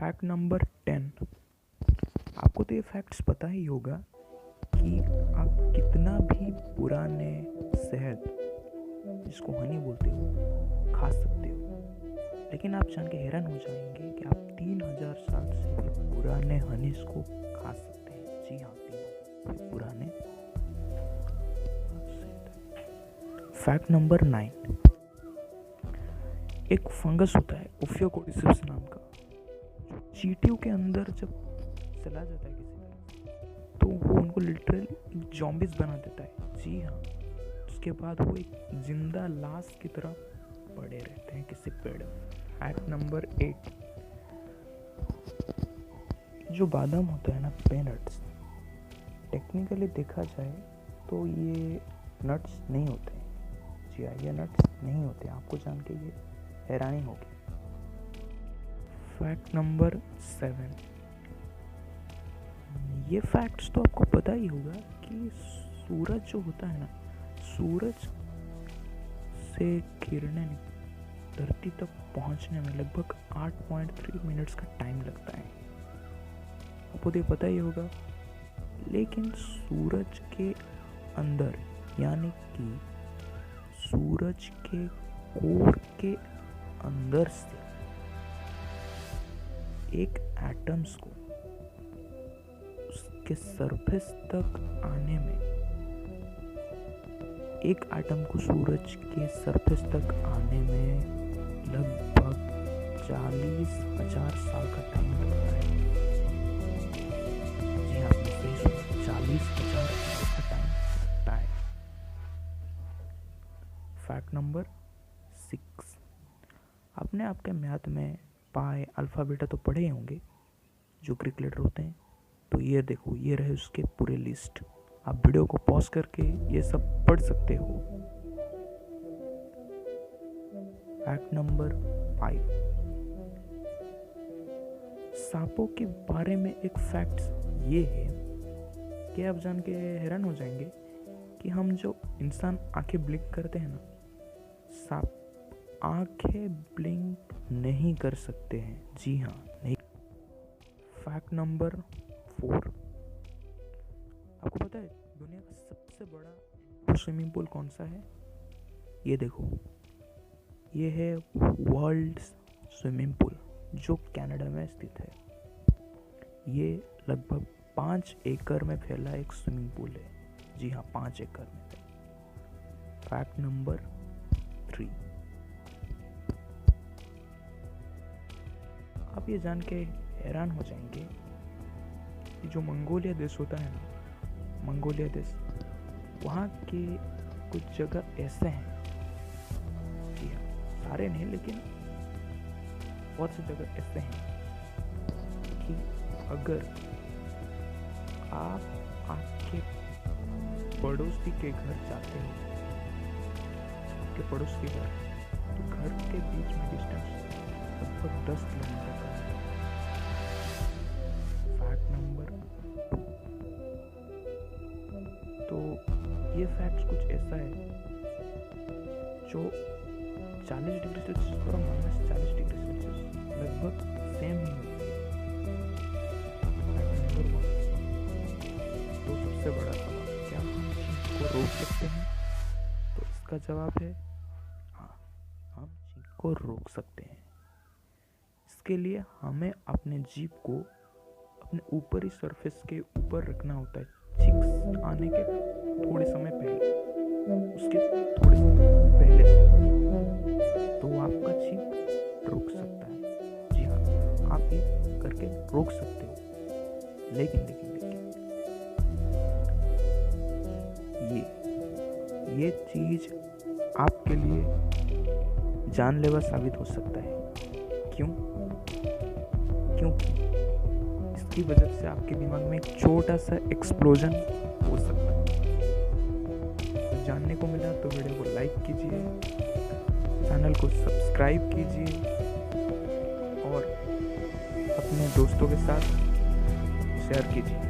Fact number 10। आपको तो ये फैक्ट्स पता ही होगा कि आप कितना भी पुराने शहद, जिसको हनी बोलते हो, खा सकते हो, लेकिन आप जान के हैरान हो जाएंगे कि आप 3000 साल से भी पुराने हनीस को खा सकते हैं। जी हाँ, 3000 से पुराने। Fact number 9। एक फंगस होता है ओफियोकोर्डिसेप्स नाम का, जो चींटियों के अंदर जब चला जाता है किसी तरह तो वो उनको लिटरली जॉम्बिस बना देता है। जी हाँ, उसके बाद वो एक जिंदा लाश की तरह पड़े रहते हैं किसी पेड़ में। Fact number 8। जो बादाम होता है ना, पेनट्स, टेक्निकली देखा जाए तो ये नट्स नहीं होते हैं। जी हाँ, ये नट्स नहीं होते। आपको जान के ये हैरानी होगी। Fact number 7। ये फैक्ट्स तो आपको पता ही होगा कि सूरज जो होता है ना, सूरज से किरणें धरती तक पहुंचने में लगभग 8.3 मिनट्स का टाइम लगता है। आपको तो ये पता ही होगा। लेकिन सूरज के अंदर, यानी कि सूरज के कोर के अंदर से एक एटम्स को उसके सरफेस तक आने में, एक एटम को सूरज के सरफेस तक आने में लगभग 40,000 साल का टाइम लगता है। जी हाँ, आपने सही सुना, 40,000 साल का टाइम लगता है। Fact number 6। आपने आपके मैथ में पाई, अल्फा, बीटा तो पढ़े होंगे, जो ग्रीक लेटर होते हैं। तो ये देखो, ये रहे उसके पूरे लिस्ट। आप वीडियो को पॉज करके ये सब पढ़ सकते हो। Fact number 5। सांपों के बारे में एक फैक्ट ये है कि आप जान के हैरान हो जाएंगे कि हम जो इंसान आंखें ब्लिंक करते हैं ना, सांप आंखें ब्लिंक नहीं कर सकते हैं। जी हाँ, नहीं। Fact number 4। आपको पता है दुनिया का सबसे बड़ा स्विमिंग पूल कौन सा है? ये देखो, ये है वर्ल्ड स्विमिंग पूल, जो कनाडा में स्थित है। ये लगभग 5 एकड़ में फैला एक स्विमिंग पूल है। जी हाँ, 5 एकड़ में। Fact number 3। आप ये जान के हैरान हो जाएंगे कि जो मंगोलिया देश होता है ना, मंगोलिया देश, वहाँ के कुछ जगह ऐसे हैं, जी हाँ, सारे नहीं लेकिन बहुत सी जगह ऐसे हैं कि अगर आप आपके पड़ोसी के घर जाते हो, आपके पड़ोस के घर, तो घर के बीच में डिस्टेंस लगभग 10 किलोमीटर का है। Fact number 2। तो ये फैक्ट्स कुछ ऐसा है जो 40 डिग्री सेल्सियस और -40 डिग्री सेल्सियस लगभग सेम ही होते हैं। Fact number 1। तो सबसे बड़ा सवाल, क्या हम चीज़ को रोक सकते हैं? तो इसका जवाब है हाँ, हम चीज़ को रोक सकते हैं। इसके लिए हमें अपने जीभ को अपने ऊपरी सरफेस के ऊपर रखना होता है, चिक्स आने के थोड़े समय पहले, उसके थोड़े समय पहले से, तो आपका छींक रुक सकता है। जी हाँ, आप ये करके रोक सकते हो। लेकिन ये चीज आपके लिए जानलेवा साबित हो सकता है। क्यों? क्योंकि इसकी वजह से आपके दिमाग में एक छोटा सा एक्सप्लोजन हो सकता है। तो जानने को मिला तो वीडियो को लाइक कीजिए, चैनल को सब्सक्राइब कीजिए और अपने दोस्तों के साथ शेयर कीजिए।